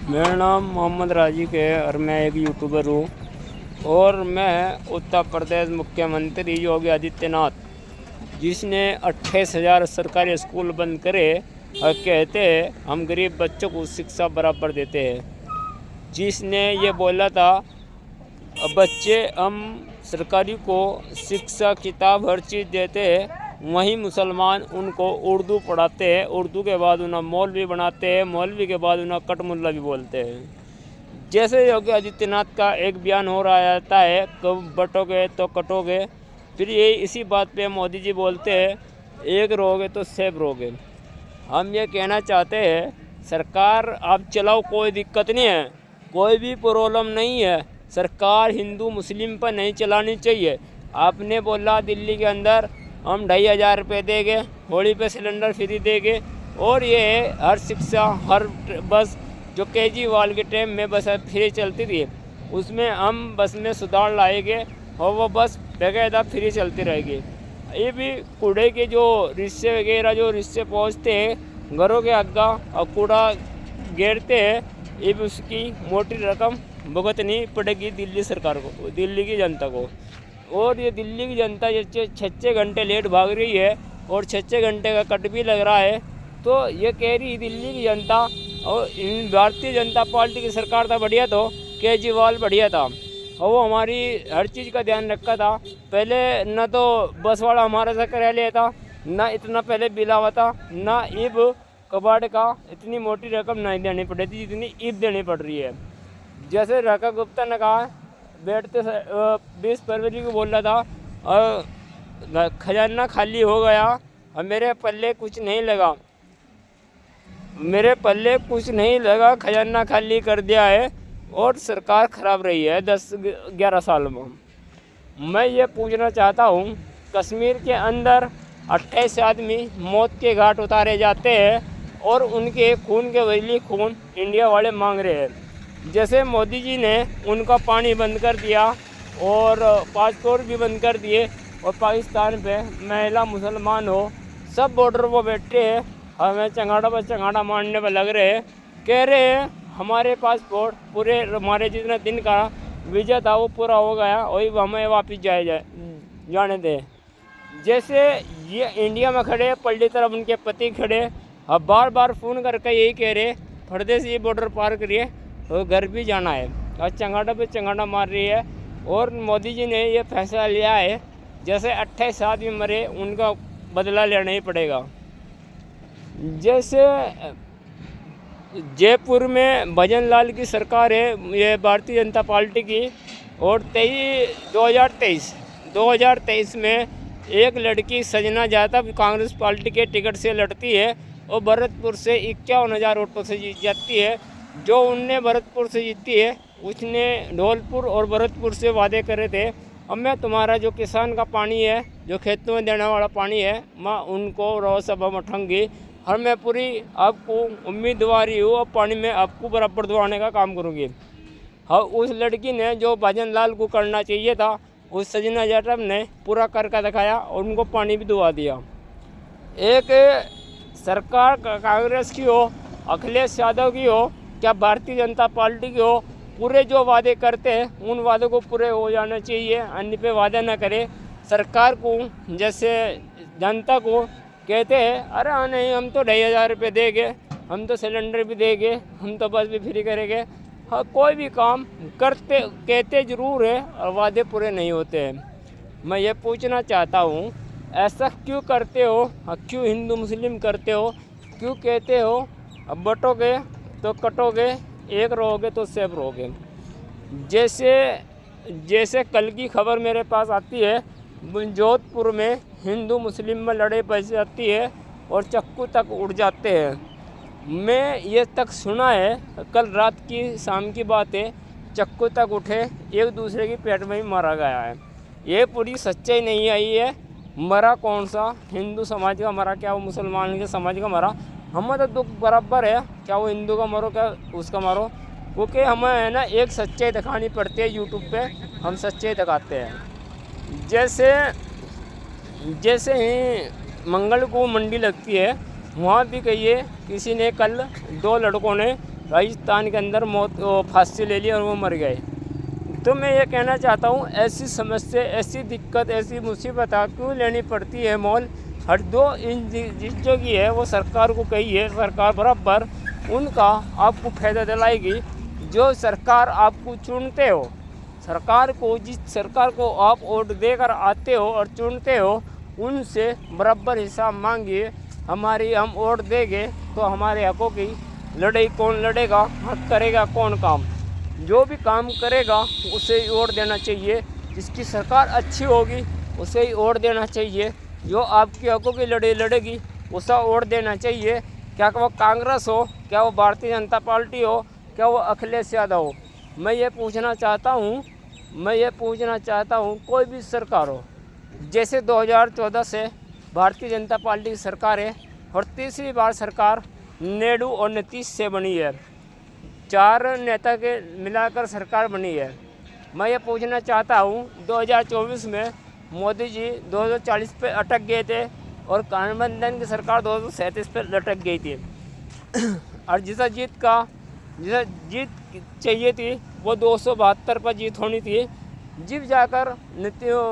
मेरा नाम मोहम्मद राजिक है और मैं एक यूट्यूबर हूँ। और मैं उत्तर प्रदेश मुख्यमंत्री योगी आदित्यनाथ, जिसने 28,000 सरकारी स्कूल बंद करे और कहते हैं हम गरीब बच्चों को शिक्षा बराबर देते हैं, जिसने ये बोला था अब बच्चे हम सरकारी को शिक्षा किताब हर चीज़ देते हैं, वहीं मुसलमान उनको उर्दू पढ़ाते हैं, उर्दू के बाद उन्हें मौलवी बनाते हैं, मौलवी के बाद उन्हें कटमुल्ला भी बोलते हैं। जैसे योगी आदित्यनाथ का एक बयान हो रहा रहता है कब बटोगे तो कटोगे, फिर ये इसी बात पे मोदी जी बोलते हैं एक रहोगे तो सेब रहोगे। हम ये कहना चाहते हैं सरकार आप चलाओ, कोई दिक्कत नहीं है, कोई भी प्रॉब्लम नहीं है, सरकार हिंदू मुस्लिम पर नहीं चलानी चाहिए। आपने बोला दिल्ली के अंदर हम 2,500 रुपये देंगे, होली पे सिलेंडर फ्री देंगे, और ये हर शिक्षा हर बस जो केजरीवाल के टाइम में बस फ्री चलती थी, उसमें हम बस में सुधार लाएंगे और वो बस बाकायदा फ्री चलती रहेगी। ये भी कूड़े के जो रिश्ते वगैरह जो रिश्ते पहुँचते हैं घरों के आगे और कूड़ा गिरते हैं, ये भी उसकी मोटी रकम भुगतनी पड़ेगी दिल्ली सरकार को, दिल्ली की जनता को। और ये दिल्ली की जनता ये 6-6 घंटे लेट भाग रही है और 6-6 घंटे का कट भी लग रहा है, तो ये कह रही दिल्ली की जनता और इन भारतीय जनता पार्टी की सरकार था बढ़िया, तो केजरीवाल बढ़िया था और वो हमारी हर चीज़ का ध्यान रखा था। पहले न तो बस वाला हमारा से करा लिया था, ना इतना पहले बिल आवा था, ना ईब कबाड़ का इतनी मोटी रकम नहीं देनी पड़ी थी जितनी ईब देनी पड़ रही है। जैसे राका गुप्ता ने कहा बैठते 20 फरवरी को बोल रहा था और खजाना खाली हो गया और मेरे पल्ले कुछ नहीं लगा, मेरे पल्ले कुछ नहीं लगा, खजाना खाली कर दिया है और सरकार ख़राब रही है 10-11 साल में। मैं ये पूछना चाहता हूँ कश्मीर के अंदर 28 आदमी मौत के घाट उतारे जाते हैं और उनके खून के बदले खून इंडिया वाले मांग रहे हैं। जैसे मोदी जी ने उनका पानी बंद कर दिया और पासपोर्ट भी बंद कर दिए और पाकिस्तान पे महिला मुसलमान हो सब बॉर्डर पर बैठे हैं, हमें चंगाड़ा पर चंगाड़ा मारने पर लग रहे हैं, कह रहे हैं हमारे पासपोर्ट पूरे हमारे जितना दिन का वीज़ा था वो पूरा हो गया, वही हमें वापस जाने दें। जैसे ये इंडिया में खड़े पल्ली तरफ उनके पति खड़े अब बार बार फ़ोन करके यही कह रहे परदेश ये बॉर्डर पार करिए तो घर भी जाना है, और चंगाड़ा पे चंगाड़ा मार रही है। और मोदी जी ने ये फैसला लिया है जैसे 28 आदमी मरे उनका बदला लेना ही पड़ेगा। जैसे जयपुर में भजन लाल की सरकार है ये भारतीय जनता पार्टी की, और 2023 में एक लड़की सजना जादव कांग्रेस पार्टी के टिकट से लड़ती है और भरतपुर से 51,000 वोटों से जीत जाती है। जो उनने भरतपुर से जीती है उसने धौलपुर और भरतपुर से वादे करे थे अब मैं तुम्हारा जो किसान का पानी है जो खेतों में देने वाला पानी है मैं उनको रोज सभा में उठाऊंगी और मैं पूरी आपको उम्मीदवारी हूँ और पानी में आपको बराबर दुआने का काम करूँगी। हाँ, उस लड़की ने जो भजन लाल को करना चाहिए था उस सजना जाटव ने पूरा करके दिखाया और उनको पानी भी दुआ दिया। एक सरकार कांग्रेस की हो, अखिलेश यादव की हो, क्या भारतीय जनता पार्टी की हो, पूरे जो वादे करते हैं उन वादों को पूरे हो जाना चाहिए, अन्य पे वादा न करे। सरकार को जैसे जनता को कहते हैं अरे हाँ नहीं हम तो 2,500 रुपये देंगे, हम तो सिलेंडर भी देंगे, हम तो बस भी फ्री करेंगे। हाँ, कोई भी काम करते कहते ज़रूर है और वादे पूरे नहीं होते हैं। मैं ये पूछना चाहता हूँ ऐसा क्यों करते हो, क्यों हिंदू मुस्लिम करते हो, क्यों कहते हो अब बटोगे तो कटोगे, एक रहोगे तो सेब रहोगे। जैसे कल की खबर मेरे पास आती है जोधपुर में हिंदू मुस्लिम में लड़ाई बच जाती है और चक्कू तक उड़ जाते हैं। मैं ये तक सुना है कल रात की शाम की बात है, चक्कू तक उठे एक दूसरे की पेट में ही मारा गया है। ये पूरी सच्चाई नहीं आई है। मरा कौन सा, हिंदू समाज का मरा क्या वो मुसलमान के समाज का मरा, हमें तो दुख बराबर है, क्या वो हिंदू का मरो क्या उसका मारो, क्योंकि हमें है ना एक सच्चाई दिखानी पड़ती है। यूट्यूब पे हम सच्चाई दिखाते हैं। जैसे ही मंगल को मंडी लगती है वहाँ भी गई है, किसी ने कल 2 लड़कों ने राजस्थान के अंदर मौत फांसी ले ली और वो मर गए। तो मैं ये कहना चाहता हूँ, ऐसी समस्या, ऐसी दिक्कत, ऐसी मुसीबत क्यों लेनी पड़ती है मोल? हर दो इन चीज़ों की है वो सरकार को कही है, सरकार बराबर उनका आपको फ़ायदा दिलाएगी। जो सरकार आपको चुनते हो, सरकार को, जिस सरकार को आप वोट देकर आते हो और चुनते हो, उनसे बराबर हिसाब मांगिए। हम वोट देंगे तो हमारे हकों की लड़ाई कौन लड़ेगा, हक करेगा कौन काम? जो भी काम करेगा उसे ही वोट देना चाहिए। जिसकी सरकार अच्छी होगी उसे ही वोट देना चाहिए। जो आपकी हकों की लड़ाई लड़ेगी उसे वोट देना चाहिए। क्या वो कांग्रेस हो, क्या वो भारतीय जनता पार्टी हो, क्या वो अखिलेश यादव हो। मैं ये पूछना चाहता हूँ कोई भी सरकार हो, जैसे 2014 से भारतीय जनता पार्टी की सरकार है और तीसरी बार सरकार नायडू और नीतीश से बनी है। 4 नेता के मिलाकर सरकार बनी है। मैं ये पूछना चाहता हूँ 2024 में मोदी जी 2040 पे अटक गए थे और गठबंधन की सरकार 237 पे लटक गई थी। और जिसे जीत चाहिए थी वो 272 पर जीत होनी थी। जब जाकर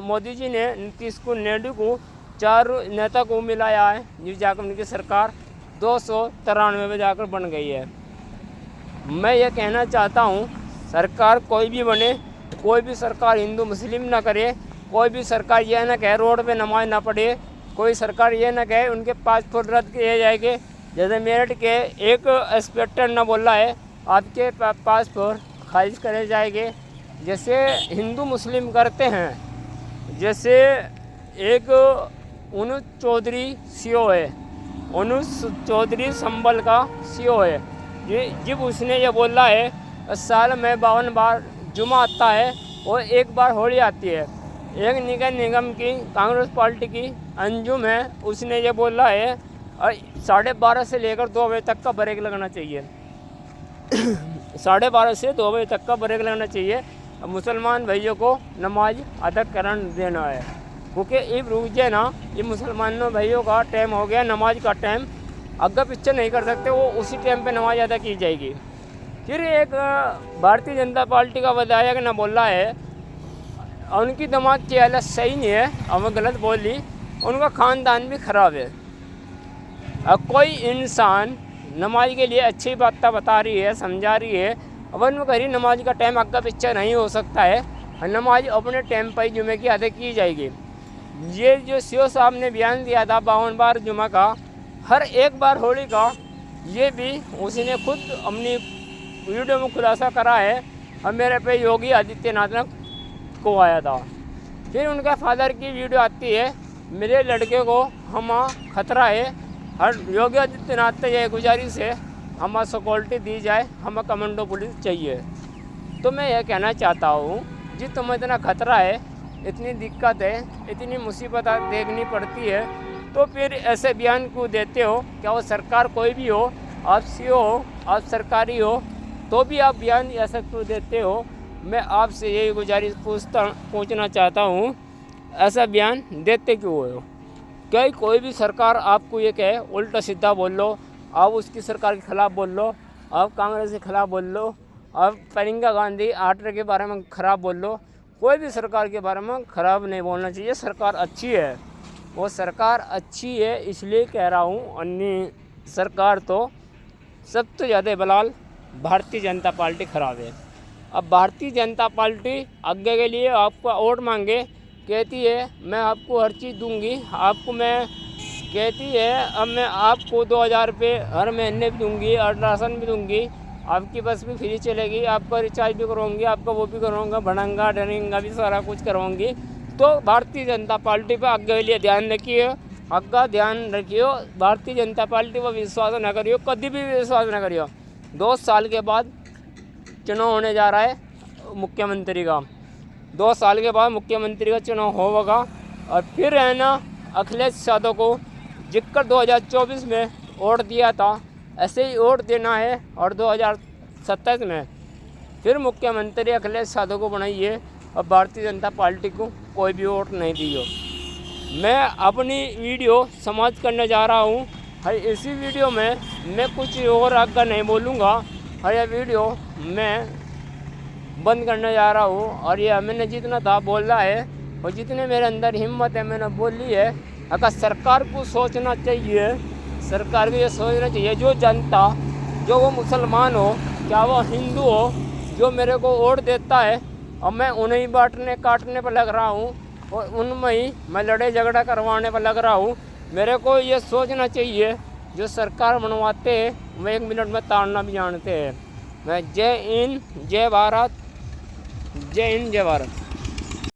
मोदी जी ने नीतीश को, नायडू को, 4 नेता को मिलाया है, जब जाकर उनकी सरकार 293 में जाकर बन गई है। मैं ये कहना चाहता हूँ, सरकार कोई भी बने, कोई भी सरकार हिंदू मुस्लिम ना करे, कोई भी सरकार यह ना कहे रोड पे नमाज ना पढ़े, कोई सरकार ये ना कहे उनके पासपोर्ट रद्द किए जाएंगे। जैसे मेरठ के एक इंस्पेक्टर ने बोला है आपके पासपोर्ट खारिज करे जाएंगे। जैसे हिंदू मुस्लिम करते हैं, जैसे एक अनुज चौधरी सीओ है, अनुज चौधरी संबल का सीओ है, जब उसने ये बोला है साल में 52 बार जुमा आता है और 1 बार होली आती है। एक निगम निगम की कांग्रेस पार्टी की अंजुम है, उसने ये बोला है और 12:30 से लेकर 2 बजे तक का ब्रेक लगना चाहिए। 12:30 से 2 बजे तक का ब्रेक लगना चाहिए। मुसलमान भाइयों को नमाज अदा करने देना है, क्योंकि इब रुक जाए ना, ये मुसलमानों भाइयों का टाइम हो गया, नमाज का टाइम अगर पीछे नहीं कर सकते, वो उसी टाइम पे नमाज अदा की जाएगी। फिर एक भारतीय जनता पार्टी का विधायक ने बोला है उनकी दिमाग की हालत सही नहीं है, अब गलत बोली, उनका ख़ानदान भी ख़राब है। अब कोई इंसान नमाज के लिए अच्छी बात बता रही है, समझा रही है, अब उन करी नमाज का टाइम आगे पीछे नहीं हो सकता है, नमाज अपने टाइम पर ही जुमे की अदा की जाएगी। ये जो सीओ साहब ने बयान दिया था 52 बार जुमा का, हर 1 बार होली का, ये भी उसी ने खुद अपनी वीडियो में खुलासा करा है। और मेरे पे योगी आदित्यनाथ को आया था। फिर उनका फादर की वीडियो आती है, मेरे लड़के को हम खतरा है, हर योगी आदित्यनाथ से यह गुजारिश है हमें सिक्योरिटी दी जाए, हमें कमांडो पुलिस चाहिए। तो मैं यह कहना चाहता हूँ जी तुम्हें इतना खतरा है, इतनी दिक्कत है, इतनी मुसीबत देखनी पड़ती है, तो फिर ऐसे बयान क्यों देते हो? क्या वो सरकार कोई भी हो, आप सीओ हो, आप सरकारी हो, तो भी आप बयान ऐसा क्यों देते हो? मैं आपसे यही गुजारिश पूछना चाहता हूँ, ऐसा बयान देते क्यों हो? क्या कोई भी सरकार आपको ये कहे उल्टा सीधा बोल लो, आप उसकी सरकार के ख़िलाफ़ बोल लो, आप कांग्रेस के ख़िलाफ़ बोल लो, आप प्रियंका गांधी आर्टर के बारे में ख़राब बोल लो, कोई भी सरकार के बारे में ख़राब नहीं बोलना चाहिए। सरकार अच्छी है, वो सरकार अच्छी है, इसलिए कह रहा हूँ। अन्य सरकार तो सबसे ज़्यादा बलाल भारतीय जनता पार्टी ख़राब है। अब भारतीय जनता पार्टी आगे के लिए आपका वोट मांगे, कहती है मैं आपको हर चीज़ दूंगी, आपको मैं कहती है अब मैं आपको 2000 रुपये हर महीने भी दूंगी और राशन भी दूंगी, आपकी बस भी फ्री चलेगी, आपका रिचार्ज भी करवाऊंगी, आपका वो भी करवाऊंगा, भड़ंगा डरेंगा भी सारा कुछ करवाऊंगी। तो भारतीय जनता पार्टी पर आगे के लिए ध्यान रखिए, आगे ध्यान रखियो। भारतीय जनता पार्टी पर विश्वास न करियो, कभी भी विश्वास न करियो। 2 साल के बाद चुनाव होने जा रहा है मुख्यमंत्री का, 2 साल के बाद मुख्यमंत्री का चुनाव होगा। और फिर है ना अखिलेश यादव को जिक्कर 2024 में वोट दिया था, ऐसे ही वोट देना है और 2027 में फिर मुख्यमंत्री अखिलेश यादव को बनाइए और भारतीय जनता पार्टी को कोई भी वोट नहीं दियो। मैं अपनी वीडियो समाप्त करने जा रहा हूँ। है इसी वीडियो में मैं कुछ और आगे नहीं बोलूँगा। है यह वीडियो मैं बंद करने जा रहा हूँ और ये मैंने जितना था बोला है और जितने मेरे अंदर हिम्मत है मैंने बोली है। अगर सरकार को सोचना चाहिए, सरकार को ये सोचना चाहिए जो जनता, जो वो मुसलमान हो क्या वो हिंदू हो, जो मेरे को वोट देता है और मैं उन्हें ही बांटने काटने पर लग रहा हूँ और उनमें ही मैं लड़ाई झगड़ा करवाने पर लग रहा हूँ। मेरे को ये सोचना चाहिए जो सरकार बनवाते हैं वो 1 मिनट में ताड़ना भी जानते हैं। मैं जय हिंद जय भारत, जय हिंद जय भारत।